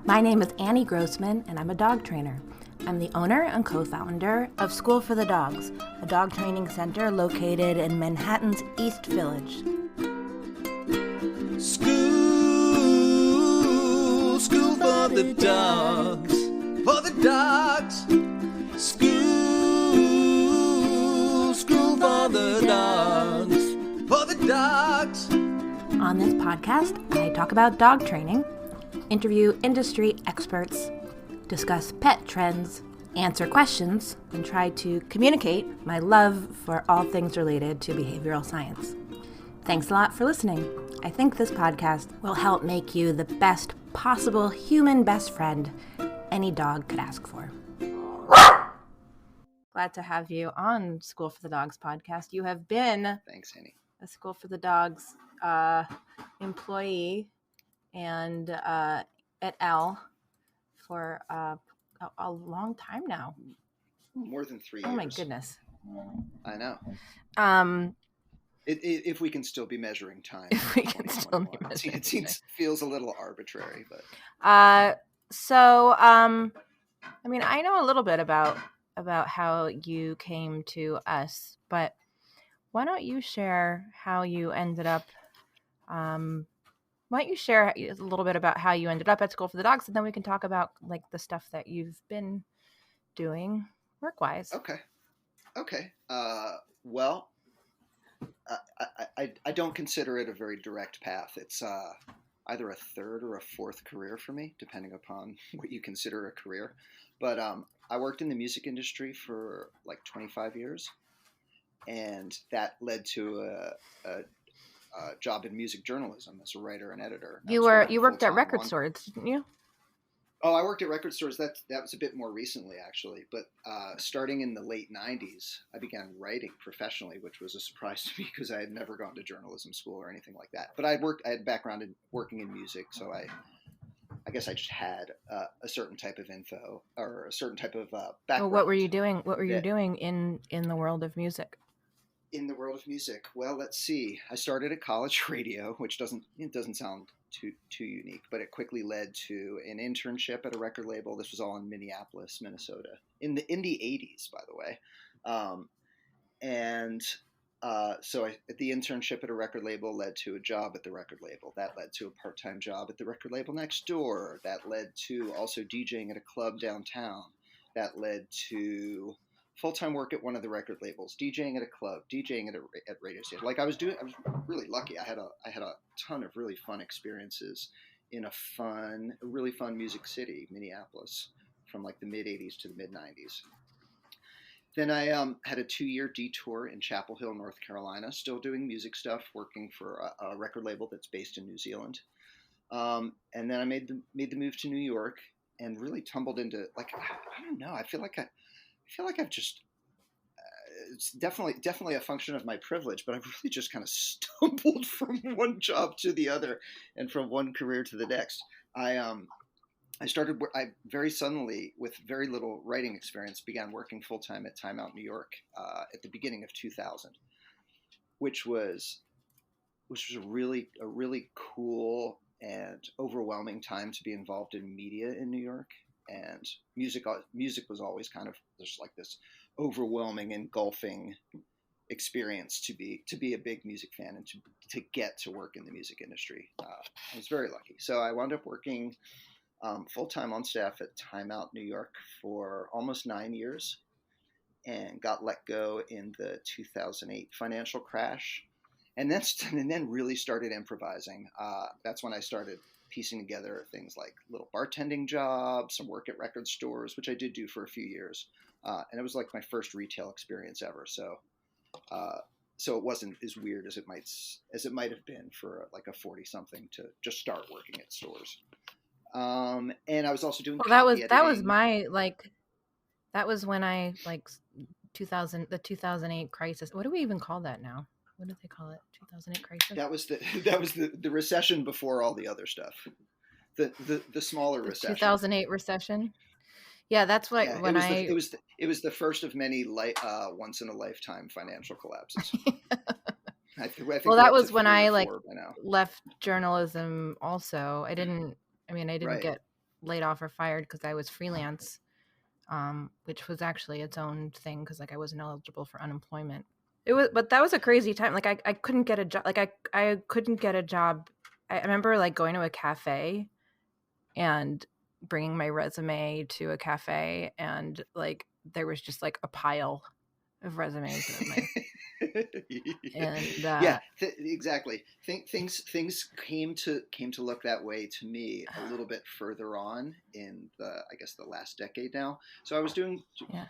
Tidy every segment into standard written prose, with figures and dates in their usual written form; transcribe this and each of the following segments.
My name is Annie Grossman, and I'm a dog trainer. I'm the owner and co-founder of School for the Dogs, a dog training center located in Manhattan's East Village. School for the dogs, for the dogs. School for the dogs, for the dogs. On this podcast, I talk about dog training, interview industry experts, discuss pet trends, answer questions, and try to communicate my love for all things related to behavioral science. Thanks a lot for listening. I think this podcast will help make you the best possible human best friend any dog could ask for. Glad to have you on School for the Dogs podcast. You have been Thanks, Annie. a School for the Dogs employee and at L for a long time now. More than 3 years. Oh my goodness. I know. If we can still be measuring time. If we can still be measuring it feels a little arbitrary, but. I mean, I know a little bit about how you came to us, but why don't you share how you ended up? Why don't you share a little bit about how you ended up at School for the Dogs, and then we can talk about like the stuff that you've been doing work-wise. Okay. Well, I don't consider it a very direct path. It's either a third or a fourth career for me, depending upon what you consider a career. But I worked in the music industry for like 25 years, and that led to a job in music journalism as a writer and editor. You worked at record stores, didn't you? Oh, I worked at record stores. That was a bit more recently, actually. But starting in the late 90s, I began writing professionally, which was a surprise to me because I had never gone to journalism school or anything like that. But I had background in working in music, so I guess I just had a certain type of info or a certain type of background. Well, what were you doing? What were you doing in the world of music? In the world of music, well, let's see. I started at college radio, which doesn't sound too unique, but it quickly led to an internship at a record label. This was all in Minneapolis, Minnesota, in the 80s, by the way. So the internship at a record label led to a job at the record label. That led to a part-time job at the record label next door. That led to also DJing at a club downtown. That led to full-time work at one of the record labels, DJing at a club, DJing at radio station. Like I was really lucky. I had a ton of really fun experiences in a really fun music city, Minneapolis, from like the mid 80s to the mid 90s. Then I had a 2-year detour in Chapel Hill, North Carolina, still doing music stuff, working for a record label that's based in New Zealand. And then I made the move to New York and really tumbled into like, I don't know. I feel like I've just, it's definitely a function of my privilege, but I've really just kind of stumbled from one job to the other and from one career to the next. I very suddenly, with very little writing experience, began working full-time at Time Out New York at the beginning of 2000, which was a really cool and overwhelming time to be involved in media in New York. And music was always kind of just like this overwhelming, engulfing experience to be a big music fan and to get to work in the music industry. I was very lucky. So I wound up working full-time on staff at Time Out New York for almost 9 years and got let go in the 2008 financial crash. And then really started improvising. That's when I started piecing together things like little bartending jobs, some work at record stores, which I did do for a few years. And it was like my first retail experience ever. So it wasn't as weird as it might have been for like a 40-something to just start working at stores. And I was also doing copy editing. That was when I like the 2008 crisis. What do we even call that now? What do they call it? 2008 crisis? That was the recession before all the other stuff. The smaller recession. 2008 recession. Yeah, that's what it was the first of many once in a lifetime financial collapses. I think that was when I left journalism. Also, I didn't right. get laid off or fired because I was freelance, which was actually its own thing because like I wasn't eligible for unemployment. But that was a crazy time. Like I couldn't get a job. Like I couldn't get a job. I remember like going to a cafe and bringing my resume to a cafe, and like there was just like a pile of resumes of my and Yeah, exactly. Things came to look that way to me a little bit further on in I guess the last decade now. So yeah.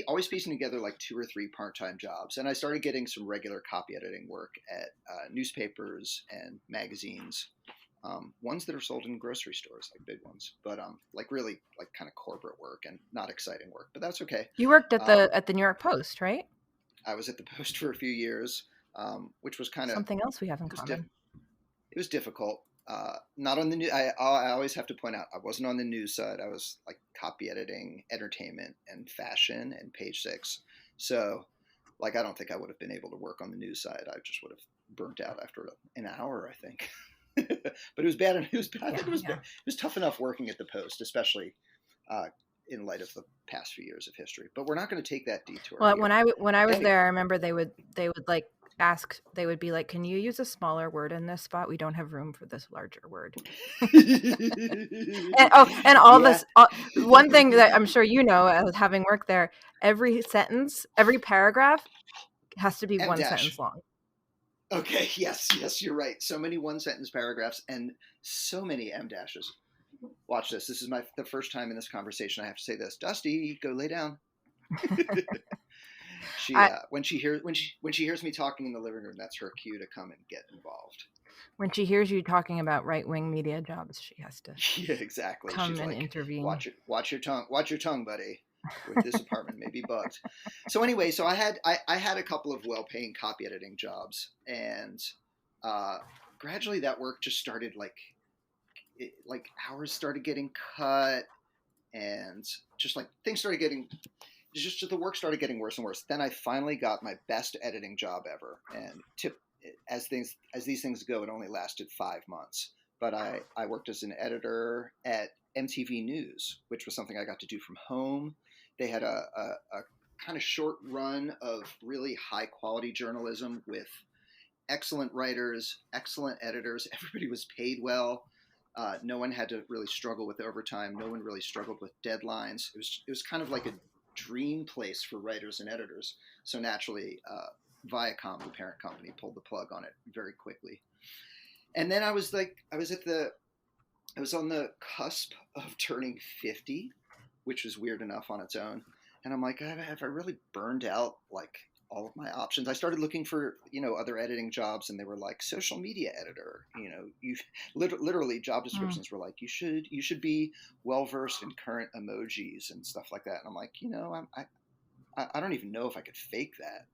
always piecing together like 2 or 3 part-time jobs, and I started getting some regular copy editing work at newspapers and magazines. Ones that are sold in grocery stores, like big ones, but like really like kind of corporate work and not exciting work. But that's okay. You worked at Um, the New York Post, right? I was at the Post for a few years, which was kind of Something else we have in it was common. it was difficult. Not on the new. I always have to point out I wasn't on the news side. I was like copy editing, entertainment, and fashion, and Page Six. So, like, I don't think I would have been able to work on the news side. I just would have burnt out after an hour, I think. But it was bad. It was. I think it was. Yeah. It was tough enough working at the Post, especially in light of the past few years of history. But we're not going to take that detour Well, here. when I was Anyway. there, I remember they would like ask. They would be like, "Can you use a smaller word in this spot? We don't have room for this larger word." And all Yeah. this. One thing that I'm sure you know, having worked there, every sentence, every paragraph has to be M one dash. sentence long. Okay, yes, you're right. So many one sentence paragraphs and so many M dashes. Watch this. This is the first time in this conversation I have to say this. Dusty, go lay down. She I, when she hears me talking in the living room, that's her cue to come and get involved. when she hears you talking about right-wing media jobs, she has to Yeah, exactly. come She's and like, intervene. watch your tongue, buddy. With this apartment may be bugged. So anyway, so I had a couple of well-paying copy editing jobs, and gradually that work just started like hours started getting cut, and just like things started getting just the work started getting worse and worse. Then I finally got my best editing job ever, and as these things go, it only lasted 5 months. But I worked as an editor at MTV News, which was something I got to do from home. They had a kind of short run of really high quality journalism with excellent writers, excellent editors. Everybody was paid well. No one had to really struggle with overtime. No one really struggled with deadlines. It was kind of like a dream place for writers and editors. So naturally, Viacom, the parent company, pulled the plug on it very quickly. And then I was on the cusp of turning 50, which was weird enough on its own. And I'm like, have I really burned out like all of my options? I started looking for, other editing jobs, and they were like social media editor. You literally job descriptions were like, you should be well versed in current emojis and stuff like that. And I'm like, I don't even know if I could fake that.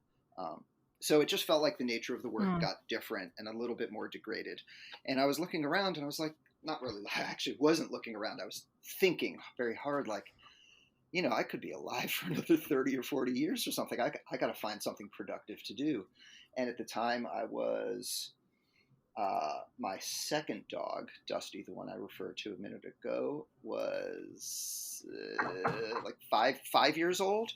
So it just felt like the nature of the work got different and a little bit more degraded. And I was looking around, and I was like, not really. I actually wasn't looking around. I was thinking very hard, like, I could be alive for another 30 or 40 years or something. I got to find something productive to do. And at the time, I was my second dog, Dusty, the one I referred to a minute ago, was like 5 years old.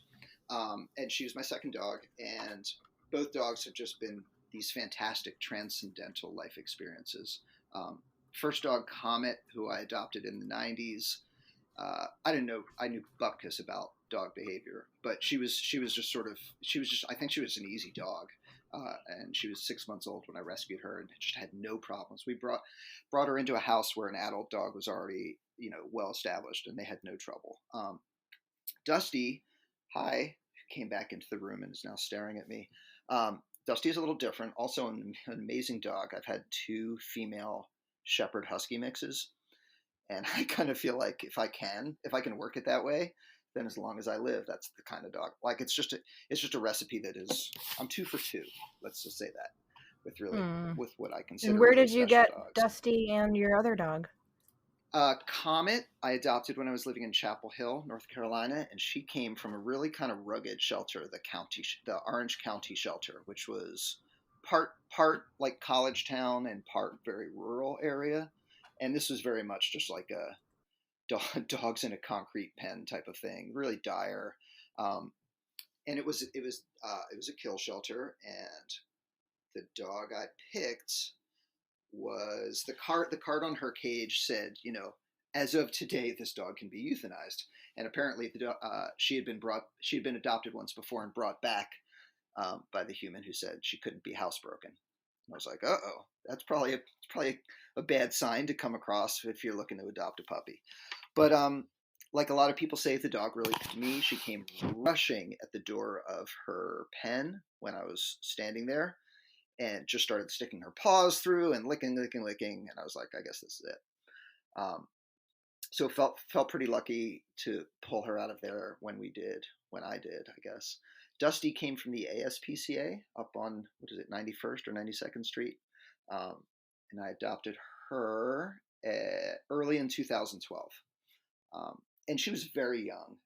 And she was my second dog. And both dogs have just been these fantastic transcendental life experiences. First dog, Comet, who I adopted in the 90s. I didn't know. I knew bupkis about dog behavior, but she was just I think she was an easy dog, and she was 6 months old when I rescued her, and just had no problems. We brought her into a house where an adult dog was already well established, and they had no trouble. Dusty, hi, came back into the room and is now staring at me. Dusty is a little different. Also an amazing dog. I've had 2 female Shepherd Husky mixes. And I kind of feel like if I can work it that way, then as long as I live, that's the kind of dog. Like it's just a recipe that is, I'm 2 for 2. Let's just say that with what I consider. And where really did you special get dogs. Dusty and your other dog? Comet, I adopted when I was living in Chapel Hill, North Carolina, and she came from a really kind of rugged shelter, the Orange County shelter, which was part like college town and part very rural area. And this was very much just like dogs in a concrete pen type of thing, really dire. And it was a kill shelter, and the dog I picked was the card on her cage said, as of today, this dog can be euthanized. And apparently, she had been adopted once before and brought back by the human who said she couldn't be housebroken. And I was like, uh-oh, that's probably a bad sign to come across if you're looking to adopt a puppy. But like a lot of people say, the dog really picked me. She came rushing at the door of her pen when I was standing there, and just started sticking her paws through and licking. And I was like, I guess this is it. So felt pretty lucky to pull her out of there when I did, I guess. Dusty came from the ASPCA up on, 91st or 92nd Street. And I adopted her early in 2012. And she was very young.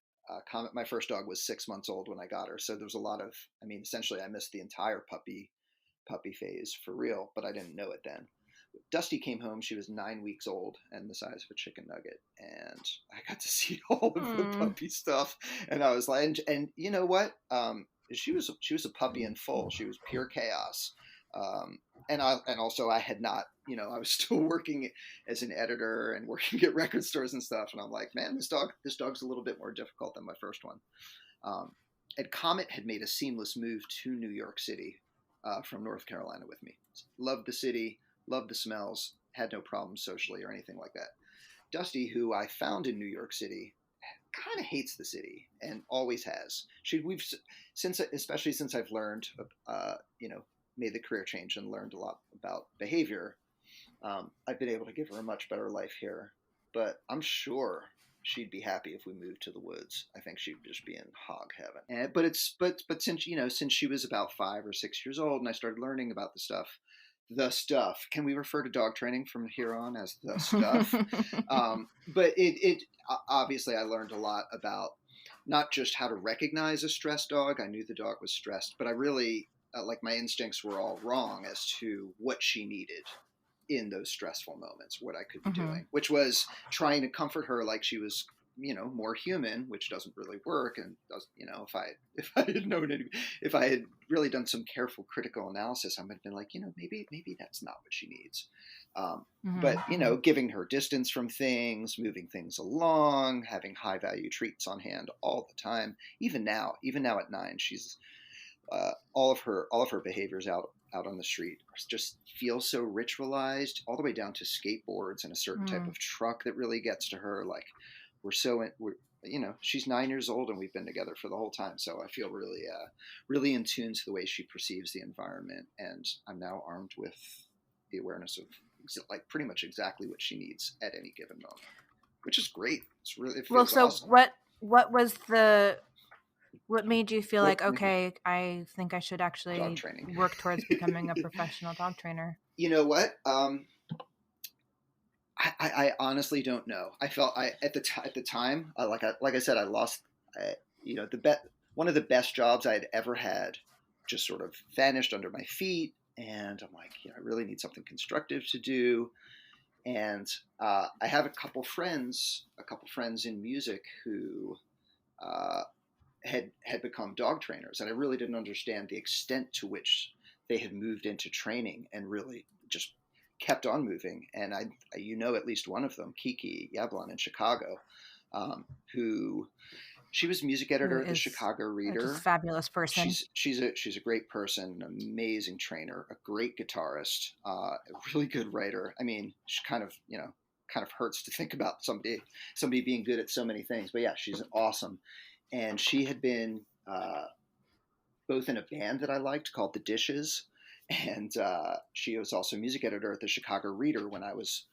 My first dog was 6 months old when I got her. So there was a lot of, essentially I missed the entire puppy phase for real, but I didn't know it then. Dusty came home. She was 9 weeks old and the size of a chicken nugget. And I got to see all of the puppy stuff. And I was like, and you know what? She was a puppy in full. She was pure chaos. And also I had not, I was still working as an editor and working at record stores and stuff. And I'm like, man, this dog's a little bit more difficult than my first one. And Comet had made a seamless move to New York City from North Carolina with me. Loved the city, loved the smells, had no problems socially or anything like that. Dusty, who I found in New York City, kind of hates the city and always has. Especially since I've learned, made the career change and learned a lot about behavior. I've been able to give her a much better life here, but I'm sure she'd be happy if we moved to the woods. I think she'd just be in hog heaven. But since she was about 5 or 6 years old and I started learning about the stuff. Can we refer to dog training from here on as the stuff? But it obviously I learned a lot about not just how to recognize a stressed dog. I knew the dog was stressed, but I really my instincts were all wrong as to what she needed in those stressful moments, what I could be doing, which was trying to comfort her like she was, more human, which doesn't really work. And does, if I had really done some careful critical analysis, I might have been like, maybe that's not what she needs. But, giving her distance from things, moving things along, having high value treats on hand all the time. Even now at 9, she's, all of her behaviors out on the street just feel so ritualized, all the way down to skateboards and a certain type of truck that really gets to her. Like she's 9 years old and we've been together for the whole time. So I feel really in tune to the way she perceives the environment. And I'm now armed with the awareness of pretty much exactly what she needs at any given moment, which is great. It feels awesome. What made you feel like, okay, I think I should actually work towards becoming a professional dog trainer? You know what? I honestly don't know. I felt at the time, like I said, I lost, one of the best jobs I had ever had just sort of vanished under my feet. And I'm like, I really need something constructive to do. And I have a couple friends in music who had become dog trainers, and I really didn't understand the extent to which they had moved into training and really just kept on moving. And I at least one of them, Kiki Yablon in Chicago, who she was music editor at the Chicago Reader. A fabulous person. She's a great person, an amazing trainer, a great guitarist, a really good writer. I mean, she kind of hurts to think about somebody being good at so many things, but yeah, she's awesome. And she had been both in a band that I liked called The Dishes, and she was also music editor at the Chicago Reader when I was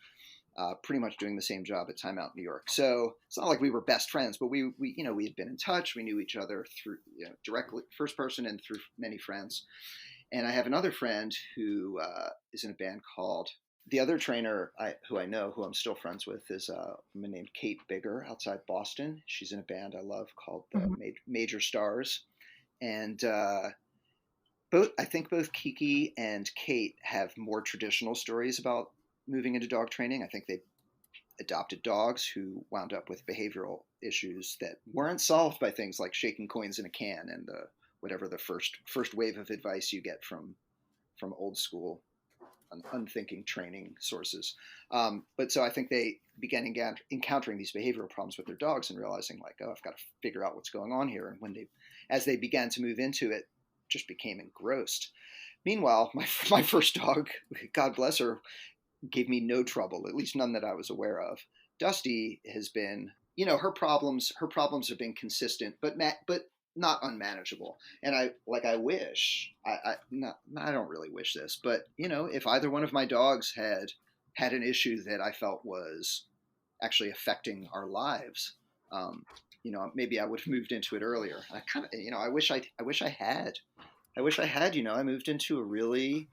pretty much doing the same job at Time Out New York. So it's not like we were best friends, but we had been in touch. We knew each other through directly, first person, and through many friends. And I have another friend who is in a band called. The other trainer who I'm still friends with is a woman named Kate Bigger outside Boston. She's in a band I love called the Major Stars. And I think both Kiki and Kate have more traditional stories about moving into dog training. I think adopted dogs who wound up with behavioral issues that weren't solved by things like shaking coins in a can and whatever the first wave of advice you get from old school unthinking training sources. But so I think they began encountering these behavioral problems with their dogs and realizing like, oh, I've got to figure out what's going on here. And as they began to move into it, just became engrossed. Meanwhile, my first dog, God bless her, gave me no trouble, at least none that I was aware of. Dusty has been, her problems have been consistent, but not unmanageable. And I don't really wish this, but if either one of my dogs had an issue that I felt was actually affecting our lives, maybe I would have moved into it earlier. I kind of, I wish I had. I moved into a really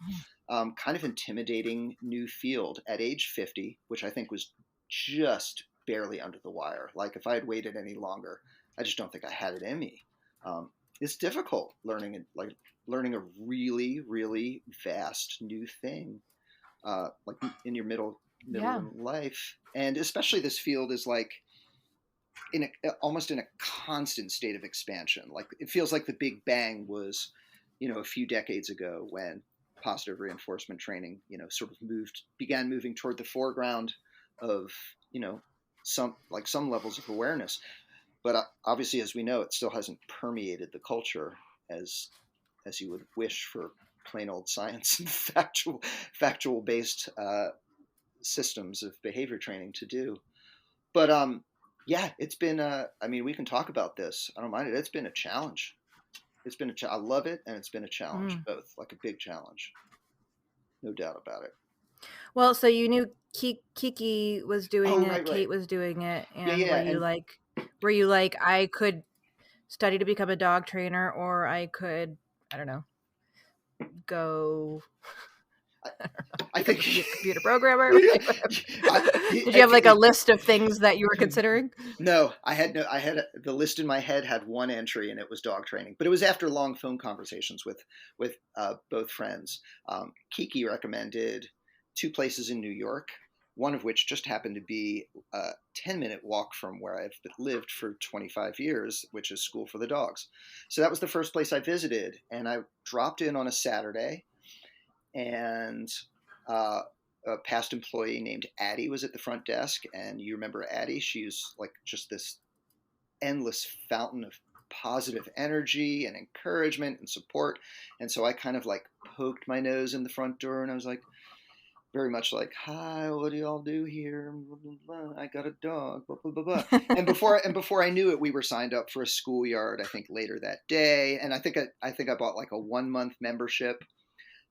kind of intimidating new field at age 50, which I think was just barely under the wire. Like if I had waited any longer, I just don't think I had it in me. It's difficult learning a really, really vast new thing, like in your middle of life. And especially this field is like almost in a constant state of expansion. Like it feels like the Big Bang was, a few decades ago when positive reinforcement training, sort of began moving toward the foreground of, some levels of awareness. But obviously, as we know, it still hasn't permeated the culture as you would wish for plain old science and factual based systems of behavior training to do. But yeah, it's been. We can talk about this. I don't mind it. It's been a challenge. I love it, and it's been a challenge, both, like a big challenge, no doubt about it. Well, so you knew Kiki was doing it, right. Kate was doing it, and yeah, were you like, I could study to become a dog trainer, or I could, I don't know, go. I think be a computer programmer. Did you have like a list of things that you were considering? No, I had the list in my head had one entry, and it was dog training. But it was after long phone conversations with both friends. Kiki recommended 2 places in New York, one of which just happened to be a 10-minute walk from where I've lived for 25 years, which is School for the Dogs. So that was the first place I visited, and I dropped in on a Saturday. And a past employee named Addie was at the front desk. And you remember Addie? She's like just this endless fountain of positive energy and encouragement and support. And so I kind of like poked my nose in the front door, and I was like, very much like, hi, what do y'all do here? Blah, blah, blah. I got a dog, blah, blah, blah, blah. and before I knew it, we were signed up for a schoolyard, I think later that day. And I think I bought like a 1-month membership.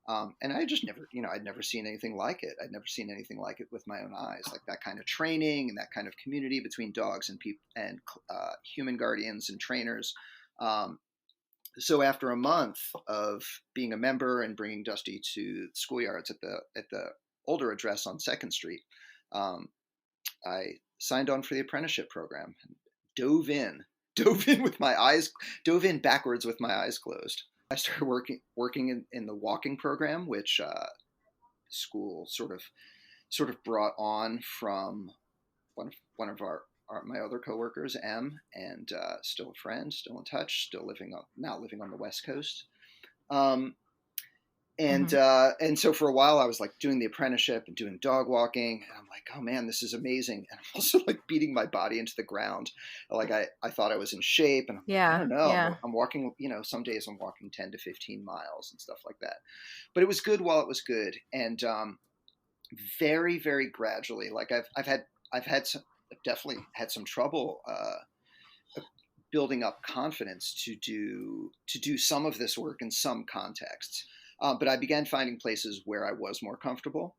And I just never, I'd never seen anything like it. I'd never seen anything like it with my own eyes, like that kind of training and that kind of community between dogs and people and human guardians and trainers. So after a month of being a member and bringing Dusty to schoolyards at the older address on 2nd Street, I signed on for the apprenticeship program and dove in backwards with my eyes closed. I started working in the walking program, which school sort of brought on from one of my other coworkers, M, and still a friend, still in touch, now living on the West Coast. And so for a while I was like doing the apprenticeship and doing dog walking, and I'm like, oh man, this is amazing. And I'm also like beating my body into the ground. Like I thought I was in shape, and I don't know. Yeah. I'm walking, some days I'm walking 10 to 15 miles and stuff like that. But it was good while it was good. And very, very gradually, like I've definitely had some trouble building up confidence to do some of this work in some contexts. But I began finding places where I was more comfortable,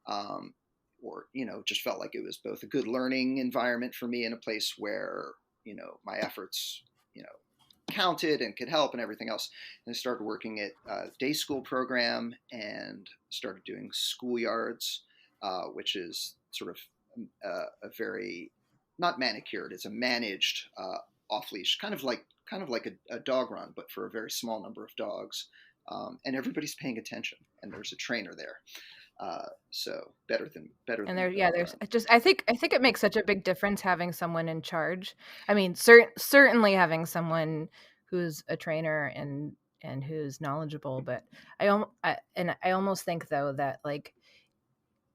or, just felt like it was both a good learning environment for me and a place where, my efforts, counted and could help and everything else. And I started working at a day school program and started doing schoolyards, which is sort of a very, not manicured, it's a managed off-leash, kind of like a dog run, but for a very small number of dogs. And everybody's paying attention, and there's a trainer there. So better than And the dog there's run. just I think it makes such a big difference having someone in charge. I mean, certainly having someone who's a trainer and who's knowledgeable, but I almost think though that like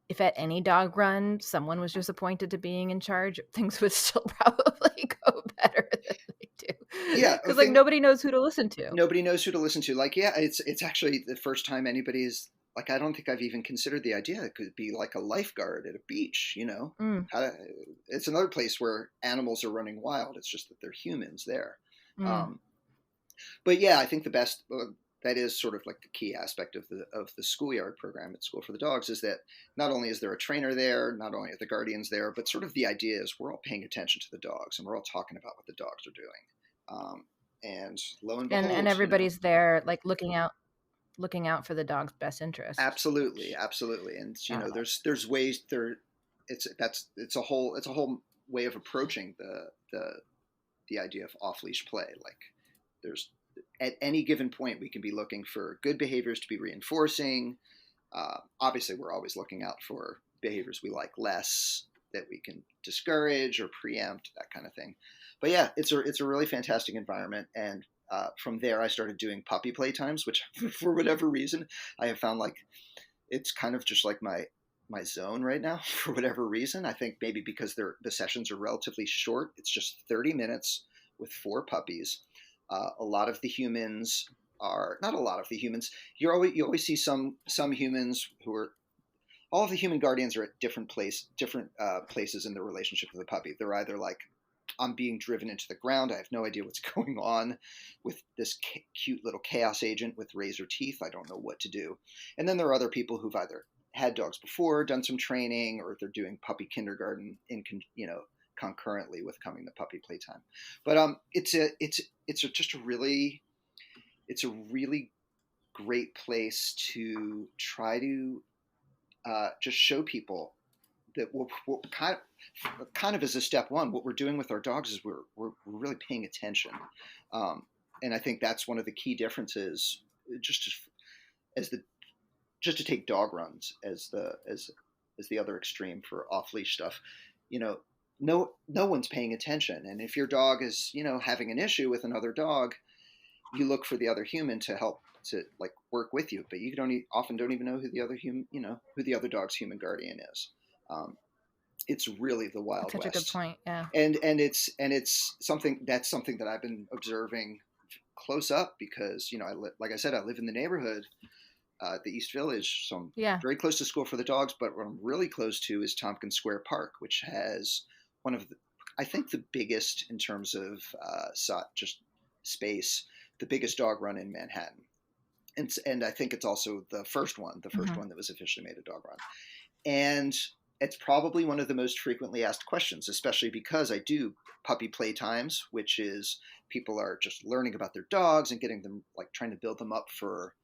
if at any dog run someone was just appointed to being in charge, things would still probably go better than they do. Yeah, Because like nobody knows who to listen to. nobody knows who to listen to. Like, yeah, it's actually the first time anybody's like. I don't think I've even considered the idea. It could be like a lifeguard at a beach. You know, Mm, it's another place where animals are running wild. It's just that they're humans there. mm. Um, but yeah, I think the best. That is sort of like the key aspect of the schoolyard program at School for the Dogs is that not only is there a trainer there, not only are the guardians there, but sort of the idea is we're all paying attention to the dogs and we're all talking about what the dogs are doing. And lo and And behold, everybody's there like looking out for the dog's best interest. absolutely, absolutely. And Uh, there's ways there. It's a whole way of approaching the idea of off leash play. Like there's at any given point we can be looking for good behaviors to be reinforcing. Obviously, we're always looking out for behaviors we like less that we can discourage or preempt, that kind of thing. But yeah, it's a really fantastic environment. And from there, I started doing puppy play times, which for whatever reason, I have found like it's kind of just like my zone right now for whatever reason. I think maybe because the sessions are relatively short. It's just 30 minutes with 4 puppies. A lot of the humans are not a lot of the humans. You always see some humans who are all of the human guardians are at different places in their relationship with the puppy. They're either like I'm being driven into the ground. I have no idea what's going on with this cute little chaos agent with razor teeth. I don't know what to do. And then there are other people who've either had dogs before, done some training, or they're doing puppy kindergarten concurrently with coming to puppy playtime. But it's a really great place to try to just show people that we're kind of as a step one, what we're doing with our dogs is we're really paying attention, and I think that's one of the key differences. As the just to take dog runs as the other extreme for off leash stuff, you know, no one's paying attention, and if your dog is having an issue with another dog, you look for the other human to help to like work with you, but you often don't even know who the other who the other dog's human guardian is. Um, it's really the that's Wild such a good West, point. Yeah. and it's something that I've been observing close up because like I said, I live in the neighborhood, the East Village, so I'm Yeah. very close to School for the Dogs. But what I'm really close to is Tompkins Square Park, which has one of I think the biggest in terms of just space, the biggest dog run in Manhattan. And I think it's also the first one Mm-hmm. that was officially made a dog run. And it's probably one of the most frequently asked questions, especially because I do puppy play times, which is people are just learning about their dogs and getting them like trying to build them up for,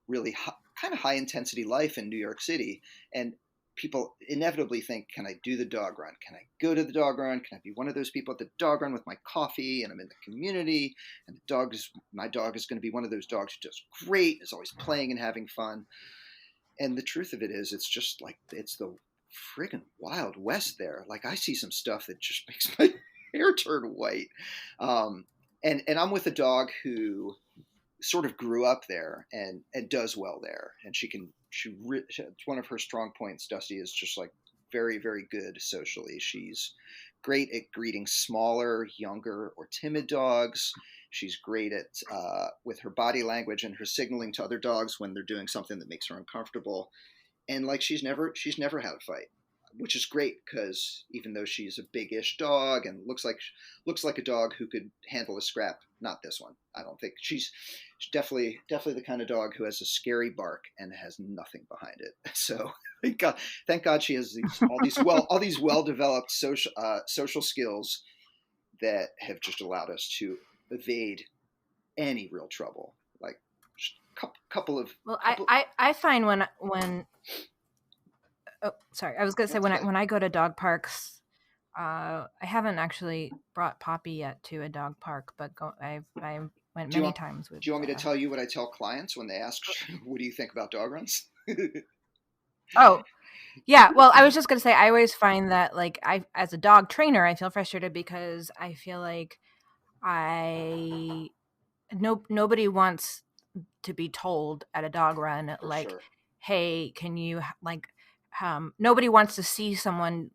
really kind of high intensity life in New York City. And people inevitably think, can I do the dog run? Can I go to the dog run? Can I be one of those people at the dog run with my coffee and I'm in the community and my dog is going to be one of those dogs who does great, is always playing and having fun. And the truth of it is, it's just like, it's the friggin' Wild West there. Like I see some stuff that just makes my hair turn white. Um, and I'm with a dog who sort of grew up there and does well there. And it's one of her strong points. Dusty is just like very, very good socially. She's great at greeting smaller, younger, or timid dogs. She's great at with her body language and her signaling to other dogs when they're doing something that makes her uncomfortable. And like she's never had a fight, which is great because even though she's a big-ish dog and looks like a dog who could handle a scrap, not this one. I don't think she's definitely the kind of dog who has a scary bark and has nothing behind it. So thank God she has all these well-developed social skills that have just allowed us to evade any real trouble. Like couple of Well, couple. I find when oh sorry, I was gonna say That's good. when I go to dog parks, I haven't actually brought Poppy yet to a dog park, but I went Do you many want times with. Do you want me to tell you what I tell clients when they ask, "What do you think about dog runs?" Oh, yeah. Well, I was just gonna say, I always find that, like, as a dog trainer, I feel frustrated because I feel like I nobody wants to be told at a dog run, For like, sure. hey, can you like, nobody wants to see someone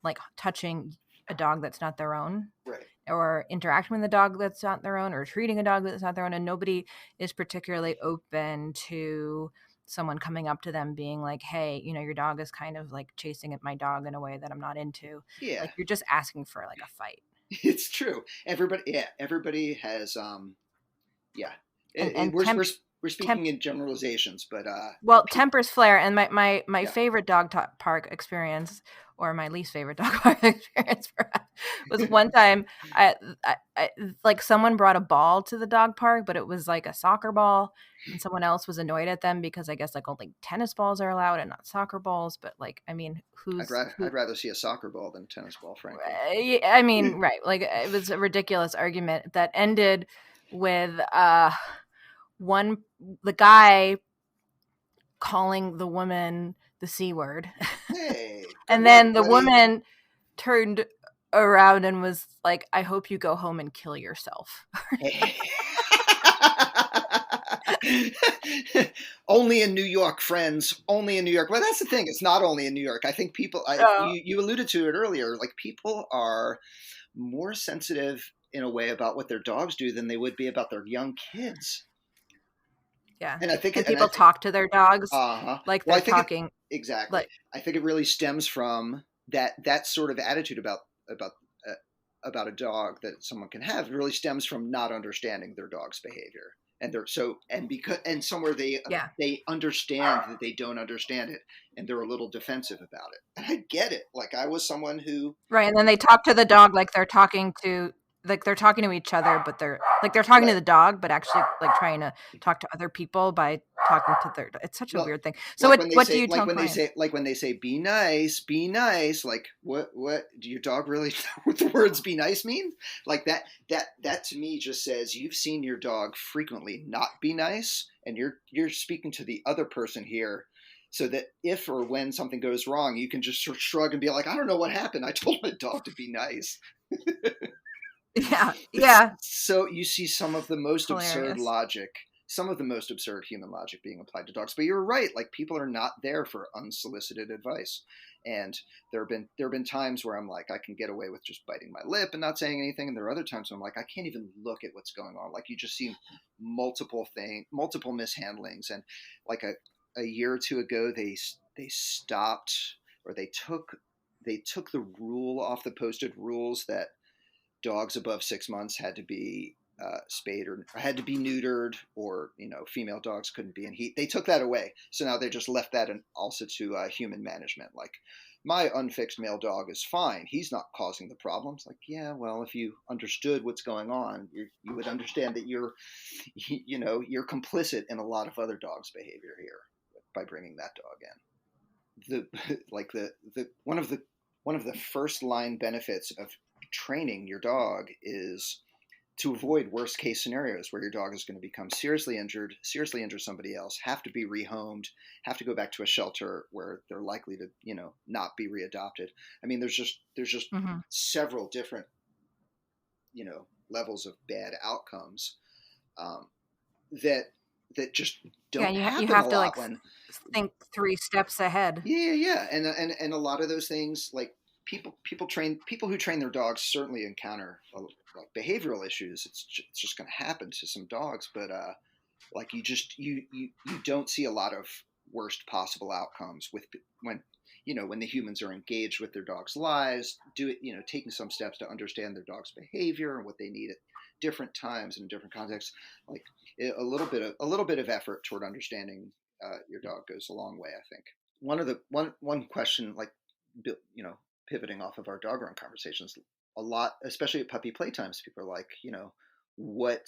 like touching a dog that's not their own, Right. or interacting with a dog that's not their own, or treating a dog that's not their own, and nobody is particularly open to someone coming up to them being like, hey, your dog is kind of like chasing at my dog in a way that I'm not into. Yeah, Like, you're just asking for like a fight. it's true. Everybody has yeah. and It, and we're temp we're we're temp speaking in generalizations, but Well, pe- tempers flare, and my yeah. favorite park experience, or my least favorite dog park experience, perhaps, was one time I like, someone brought a ball to the dog park, but it was like a soccer ball, and someone else was annoyed at them because I guess like only tennis balls are allowed and not soccer balls. But like, I mean, I'd rather see a soccer ball than a tennis ball, frankly. yeah, I mean, right? Like, it was a ridiculous argument that ended with one the guy calling the woman the C word. Hey, good And work, then the buddy. woman turned around and was like, I hope you go home and kill yourself. Hey. Only in New York, friends. Only in New York. Well, that's the thing. It's not only in New York. I think people. Oh, You alluded to it earlier. Like, people are more sensitive in a way about what their dogs do than they would be about their young kids. yeah. And I think, And and I people think, talk to their dogs uh-huh. like Well, they're I think it talking, exactly. like, I think it really stems from that sort of attitude about uh, about a dog that someone can have. It really stems from not understanding their dog's behavior, and they're so and because and somewhere yeah. they understand that they don't understand it, and they're a little defensive about it. And I get it. Like, I was someone who, Right. And then they talk to the dog like they're talking to each other, but they're talking to right. the dog, but actually like trying to talk to other people by talking to it's such a Well, weird thing. So what do you tell clients? like when they say be nice, like, what do your dog really know what the words be nice mean? Like, that to me just says you've seen your dog frequently not be nice, and you're speaking to the other person here, so that if or when something goes wrong, you can just sort of shrug and be like, I don't know what happened, I told my dog to be nice. Yeah. It's Yeah. so you see It's hilarious. some of the most absurd human logic being applied to dogs. But you're right; like, people are not there for unsolicited advice, and there have been times where I'm like, I can get away with just biting my lip and not saying anything, and there are other times where I'm like, I can't even look at what's going on. Like, you just see multiple mishandlings, and like a year or two ago, they stopped, or they took the rule off the posted rules that dogs above 6 months had to be spayed or had to be neutered, or female dogs couldn't be in heat. They took that away, so now they just left that and also to human management. Like, my unfixed male dog is fine; he's not causing the problems. Like, yeah, well, if you understood what's going on, you would understand that you're complicit in a lot of other dogs' behavior here by bringing that dog in. The like the one of the first line benefits of training your dog is to avoid worst case scenarios where your dog is going to become seriously injure somebody else, have to be rehomed, have to go back to a shelter where they're likely to, not be readopted. I mean, there's just Hmm. several different, levels of bad outcomes, um, that just Yeah. don't You happen a have to like lot when. think 3 steps ahead. Yeah, yeah, and a lot of those things, like, people who train their dogs certainly encounter like behavioral issues. It's just going to happen to some dogs, but like, you don't see a lot of worst possible outcomes with when the humans are engaged with their dogs' lives, taking some steps to understand their dog's behavior and what they need at different times and in different contexts. Like, a little bit of effort toward understanding your dog goes a long way, I think. One question, like, pivoting off of our dog run conversations, a lot, especially at puppy playtimes, people are like, what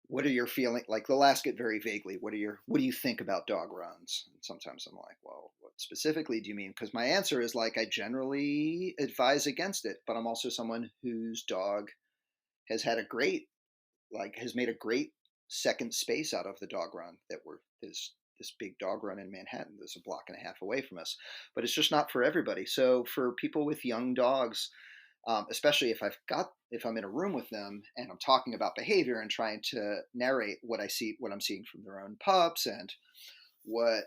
what are your feelings? Like, they'll ask it very vaguely. What do you think about dog runs? And sometimes I'm like, well, what specifically do you mean? Because my answer is, like, I generally advise against it, but I'm also someone whose dog has made a great second space out of the dog run that we're this this big dog run in Manhattan that's a block and a half away from us, but it's just not for everybody. So for people with young dogs, especially if I'm in a room with them and I'm talking about behavior and trying to narrate what I'm seeing from their own pups, and what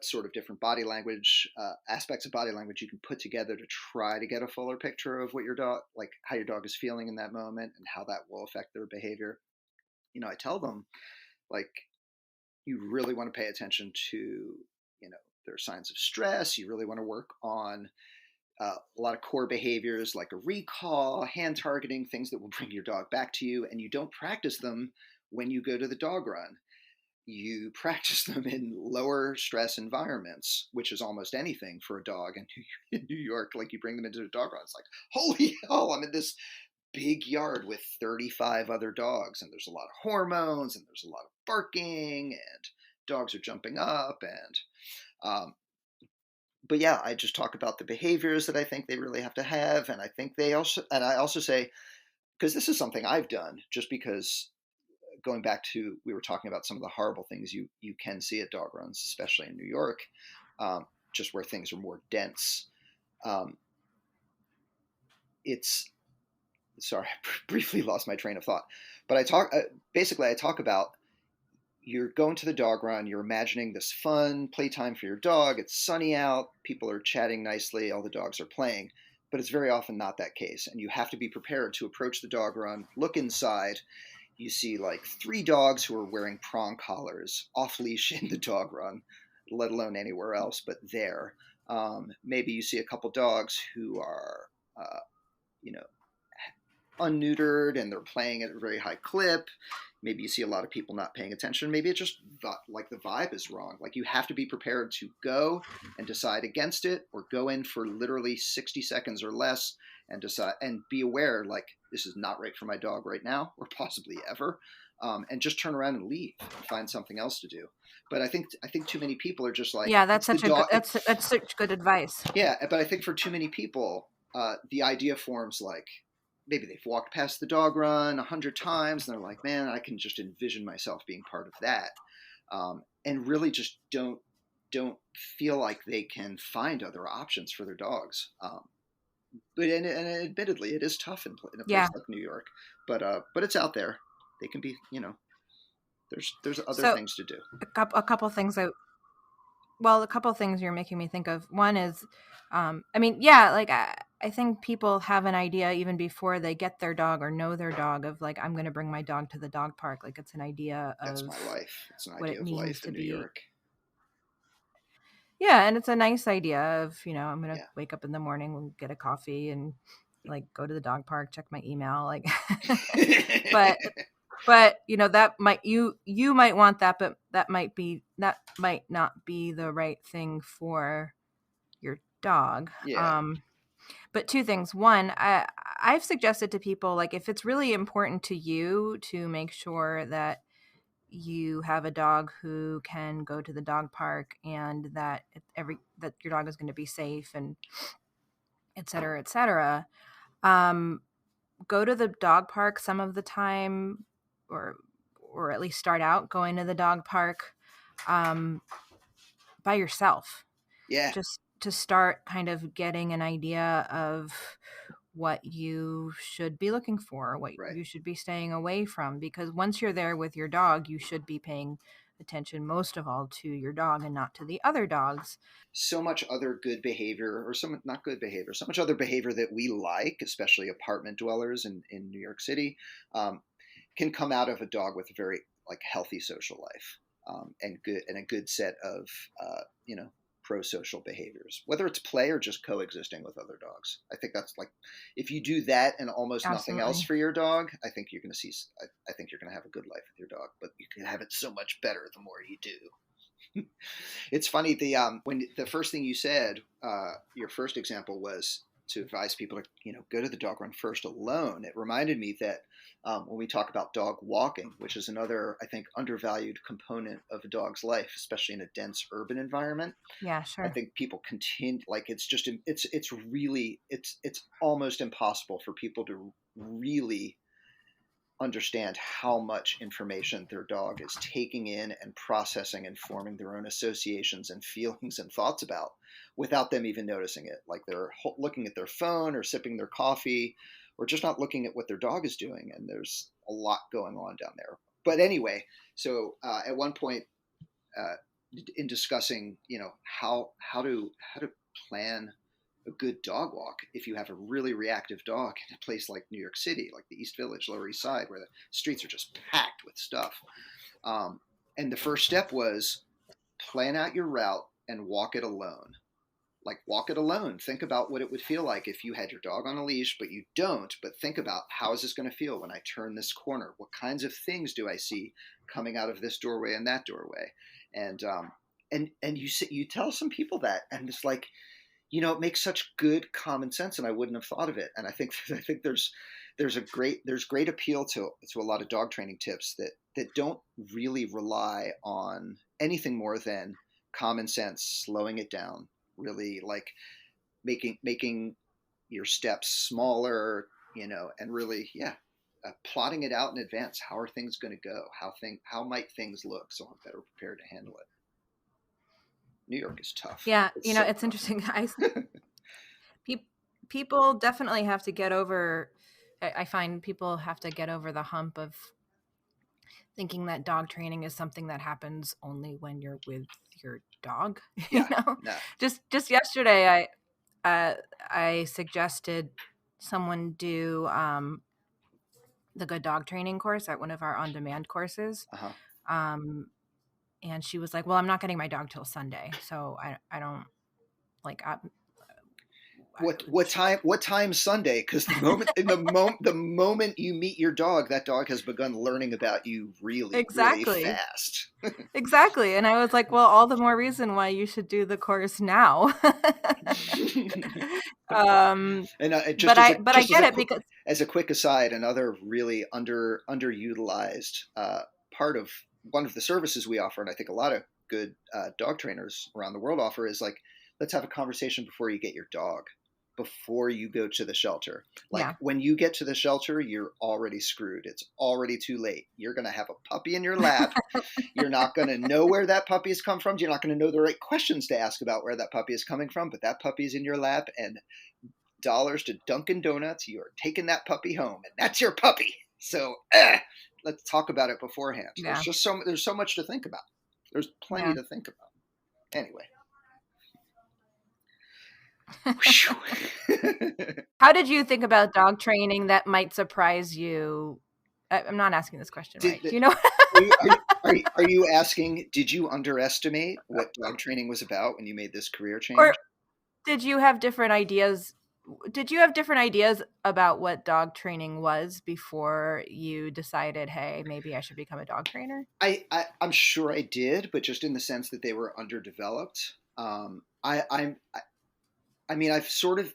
sort of different body language aspects of body language you can put together to try to get a fuller picture of what your dog, like how your dog is feeling in that moment and how that will affect their behavior. I tell them, like, you really want to pay attention to, their signs of stress. You really want to work on a lot of core behaviors like a recall, hand targeting, things that will bring your dog back to you. And you don't practice them when you go to the dog run. You practice them in lower stress environments, which is almost anything for a dog in New York. Like, you bring them into a dog run, it's like, holy hell, I'm in this big yard with 35 other dogs, and there's a lot of hormones and there's a lot of barking and dogs are jumping up. And but yeah, I just talk about the behaviors that I think they really have to have. And I also say, because this is something I've done, just because, going back to, we were talking about some of the horrible things you can see at dog runs, especially in New York, just where things are more dense. It's sorry, I briefly lost my train of thought, but I talk about, you're going to the dog run, you're imagining this fun playtime for your dog. It's sunny out, people are chatting nicely, all the dogs are playing, but it's very often not that case. And you have to be prepared to approach the dog run, look inside. You see like 3 dogs who are wearing prong collars off leash in the dog run, let alone anywhere else but there. Maybe you see a couple dogs who are, you know, unneutered and they're playing at a very high clip. Maybe you see a lot of people not paying attention. Maybe it just, like, the vibe is wrong. Like, you have to be prepared to go and decide against it, or go in for literally 60 seconds or less and decide, and be aware, like, this is not right for my dog right now, or possibly ever, and just turn around and leave and find something else to do. But I think too many people are just like, yeah, that's such good advice. Yeah, but I think for too many people, the idea forms like, maybe they've walked past the dog run 100 times and they're like, man, I can just envision myself being part of that, and really just don't feel like they can find other options for their dogs. But admittedly, it is tough in a place Yeah. like New York, but it's out there. They can be, there's other So things to do. a couple things you're making me think of. One is, I think people have an idea even before they get their dog or know their dog of, like, I'm going to bring my dog to the dog park. Like, it's an idea That's of my life. It's an what idea it of means life to in New be. York. Yeah, and it's a nice idea of, I'm going to Yeah. wake up in the morning and get a coffee and, like, go to the dog park, check my email, like, but that might, you might want that, but that might not be the right thing for your dog. Yeah. But 2 things. One, I've suggested to people, like, if it's really important to you to make sure that you have a dog who can go to the dog park, and that that your dog is going to be safe, and et cetera, et cetera, go to the dog park some of the time, or at least start out going to the dog park by yourself, Yeah. just to start kind of getting an idea of what you should be looking for, what Right. you should be staying away from, because once you're there with your dog, you should be paying attention most of all to your dog and not to the other dogs. So much other good behavior, or some not good behavior, so much other behavior that we like, especially apartment dwellers in New York City, can come out of a dog with a very, like, healthy social life, and a good set of pro-social behaviors, whether it's play or just coexisting with other dogs. I think that's, like, if you do that and almost nothing else Absolutely. for your dog, I think you're going to see. I think you're going to have a good life with your dog, but you can have it so much better the more you do. It's funny, when the first thing you said, your first example was to advise people to go to the dog run first alone. It reminded me that when we talk about dog walking, which is another, I think, undervalued component of a dog's life, especially in a dense urban environment. Yeah, sure. I think people continue, like, it's really, it's almost impossible for people to really understand how much information their dog is taking in and processing and forming their own associations and feelings and thoughts about without them even noticing it. Like they're looking at their phone or sipping their coffee or just not looking at what their dog is doing. And there's a lot going on down there. But anyway, so at one point in discussing, how to plan a good dog walk if you have a really reactive dog in a place like New York City, like the East Village, Lower East Side, where the streets are just packed with stuff. And the first step was plan out your route and walk it alone. Like walk it alone. Think about what it would feel like if you had your dog on a leash, but you don't. But think about, how is this going to feel when I turn this corner? What kinds of things do I see coming out of this doorway and that doorway? And you tell some people that, and it's like, it makes such good common sense, and I wouldn't have thought of it. And I think there's great appeal to a lot of dog training tips that don't really rely on anything more than common sense, slowing it down, really like making your steps smaller, and really, plotting it out in advance. How are things going to go? How might things look so I'm better prepared to handle it? New York is tough. Yeah, it's interesting. People definitely have to get over. I find people have to get over the hump of thinking that dog training is something that happens only when you're with your dog. No. Just yesterday, I suggested someone do the Good Dog Training course at one of our on-demand courses. Uh-huh. And she was like, well, I'm not getting my dog till Sunday. So I don't like, what time Sunday? Because the moment you meet your dog, that dog has begun learning about you really fast. Exactly. And I was like, well, all the more reason why you should do the course now. I get it, because as a quick aside, another really underutilized part of one of the services we offer, and I think a lot of good dog trainers around the world offer, is like, let's have a conversation before you get your dog, before you go to the shelter. When you get to the shelter, you're already screwed. It's already too late. You're going to have a puppy in your lap. You're not going to know where that puppy has come from. You're not going to know the right questions to ask about where that puppy is coming from, but that puppy's in your lap, and dollars to Dunkin' Donuts, you are taking that puppy home, and that's your puppy. So let's talk about it beforehand. Yeah. There's so much to think about. There's plenty to think about. Anyway. How did you think about dog training that might surprise you? I'm not asking this question, right? Are you asking, did you underestimate what dog training was about when you made this career change? Or did you have different ideas? Did you have different ideas about what dog training was before you decided, hey, maybe I should become a dog trainer? I'm sure I did, but just in the sense that they were underdeveloped. I've sort of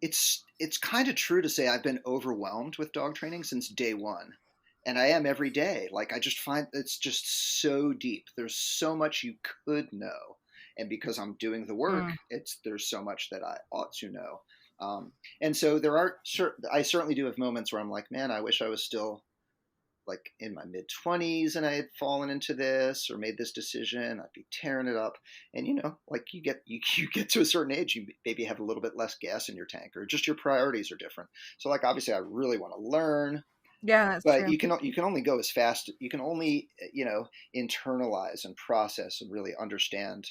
it's kind of true to say I've been overwhelmed with dog training since day one, and I am every day. Like, I just find it's just so deep. There's so much you could know, and because I'm doing the work, there's so much that I ought to know. And so I certainly do have moments where I'm like, man, I wish I was still like in my mid-20s and I had fallen into this or made this decision. I'd be tearing it up. And like you get to a certain age, you maybe have a little bit less gas in your tank, or just your priorities are different. So like, obviously I really want to learn. Yeah, that's but true. You can only go as fast. You can only internalize and process and really understand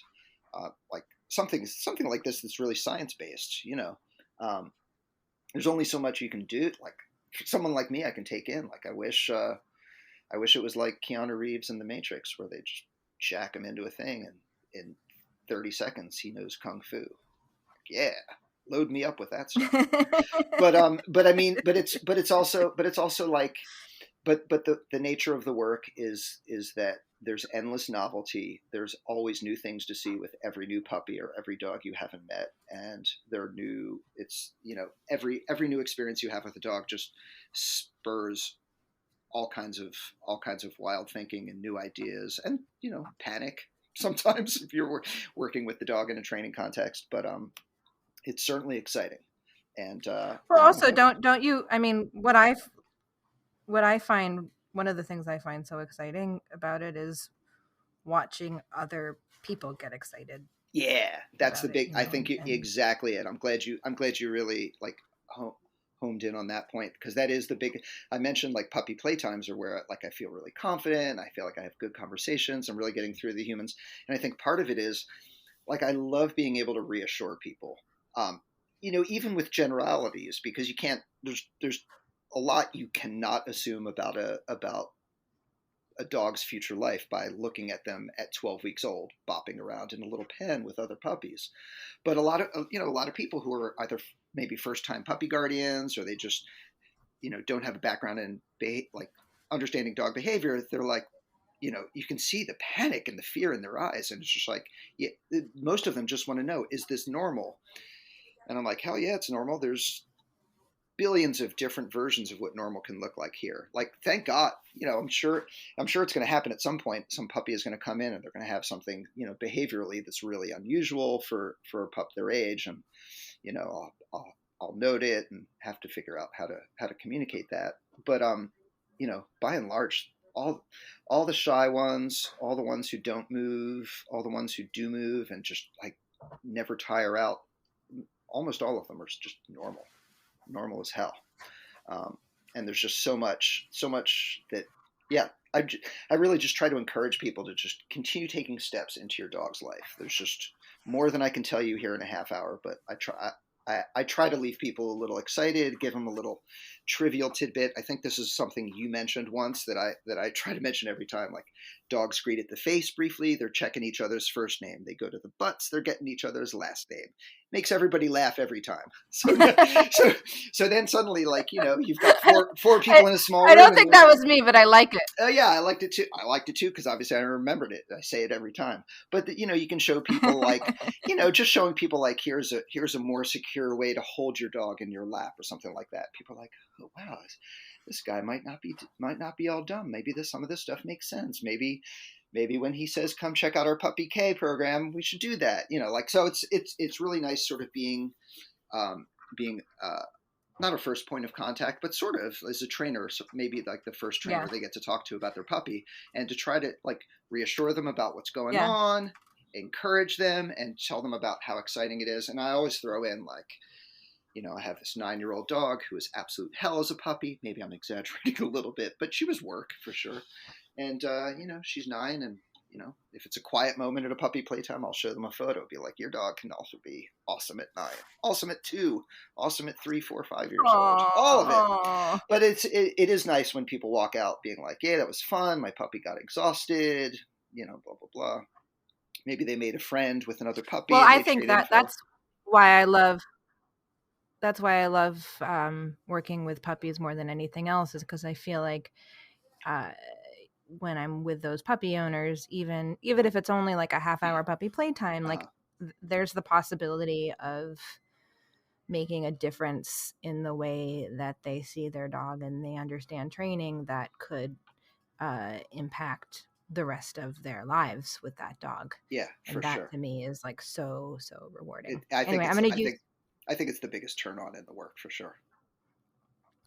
like something like this that's really science-based. There's only so much you can do. Like, for someone like me, I can take in. Like, I wish it was like Keanu Reeves in The Matrix, where they just jack him into a thing, and in 30 seconds he knows kung fu. Like, yeah, load me up with that stuff. It's also like, the nature of the work is that there's endless novelty. There's always new things to see with every new puppy or every dog you haven't met. And they're new. It's, every new experience you have with a dog just spurs all kinds of wild thinking and new ideas, and, panic sometimes if you're working with the dog in a training context, but it's certainly exciting. And also, don't you, I mean, what I've one of the things I find so exciting about it is watching other people get excited. Yeah, that's the big. I think and exactly it. I'm glad you really like homed in on that point, because that is the big. I mentioned like puppy playtimes are where like I feel really confident. I feel like I have good conversations. I'm really getting through the humans, and I think part of it is like I love being able to reassure people. Um, even with generalities, because you can't. There's a lot you cannot assume about a dog's future life by looking at them at 12 weeks old, bopping around in a little pen with other puppies. But a lot of people who are either maybe first time puppy guardians, or they just, don't have a background in like understanding dog behavior. They're like, you can see the panic and the fear in their eyes. And it's just like, yeah, most of them just want to know, is this normal? And I'm like, hell yeah, it's normal. There's billions of different versions of what normal can look like here. Like, thank God, I'm sure it's going to happen at some point. Some puppy is going to come in and they're going to have something, behaviorally that's really unusual for a pup their age. And, I'll note it and have to figure out how to communicate that. But, by and large, all the shy ones, all the ones who don't move, all the ones who do move and just like never tire out, almost all of them are just normal as hell. And there's just so much that, yeah, I really just try to encourage people to just continue taking steps into your dog's life. There's just more than I can tell you here in a half hour, but I try to leave people a little excited, give them a little trivial tidbit. I think this is something you mentioned once that I try to mention every time. Like, dogs greet at the face briefly. They're checking each other's first name. They go to the butts. They're getting each other's last name. Makes everybody laugh every time. So then suddenly, like, you've got four people in a small room. I don't think that was me, but I like it. Oh yeah, I liked it too. Because obviously I remembered it. I say it every time. But you can show people like, just showing people like, here's a more secure way to hold your dog in your lap or something like that. People are like, oh wow, this guy might not be all dumb. Maybe some of this stuff makes sense. Maybe when he says, come check out our Puppy K program, we should do that. So it's really nice sort of being not a first point of contact, but sort of as a trainer, so maybe like the first trainer they get to talk to about their puppy, and to try to like reassure them about what's going on, encourage them, and tell them about how exciting it is. And I always throw in like, I have this 9-year-old dog who is absolute hell as a puppy. Maybe I'm exaggerating a little bit, but she was work for sure. And, she's 9, and, if it's a quiet moment at a puppy playtime, I'll show them a photo. Be like, your dog can also be awesome at 9, awesome at 2, awesome at 3, 4, 5 years old, all of it. But it is nice when people walk out being like, yeah, that was fun. My puppy got exhausted, blah, blah, blah. Maybe they made a friend with another puppy. Well, I think that's why I love working with puppies more than anything else, is because I feel like when I'm with those puppy owners, even if it's only like a half-hour puppy playtime, like there's the possibility of making a difference in the way that they see their dog and they understand training that could impact the rest of their lives with that dog. Yeah, for sure. And that to me is like so rewarding. I think it's the biggest turn on in the work for sure.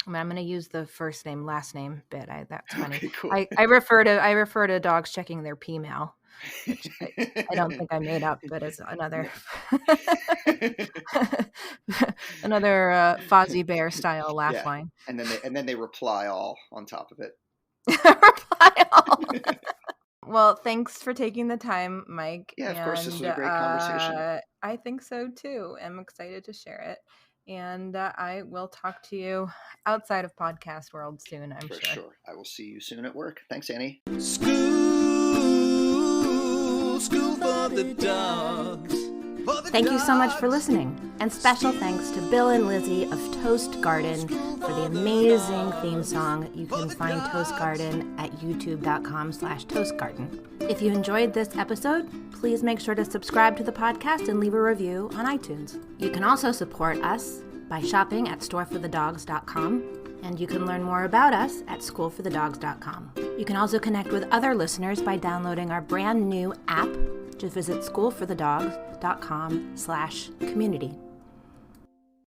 I'm going to use the first name, last name bit. That's funny. Okay, cool. I refer to dogs checking their P-mail, which I don't think I made up, but it's another Fozzie Bear style laugh line. And then they reply all on top of it. Reply all. Well, thanks for taking the time, Mike. Yeah, of course. This was a great conversation. I think so too. I'm excited to share it. And I will talk to you outside of podcast world soon, I'm sure. For sure. I will see you soon at work. Thanks, Annie. School for the dogs. Thank you so much for listening. And special thanks to Bill and Lizzie of Toast Garden for the amazing theme song. You can find Toast Garden at youtube.com/toastgarden. If you enjoyed this episode, please make sure to subscribe to the podcast and leave a review on iTunes. You can also support us by shopping at storeforthedogs.com, and you can learn more about us at schoolforthedogs.com. You can also connect with other listeners by downloading our brand new app. Just visit schoolforthedogs.com/community.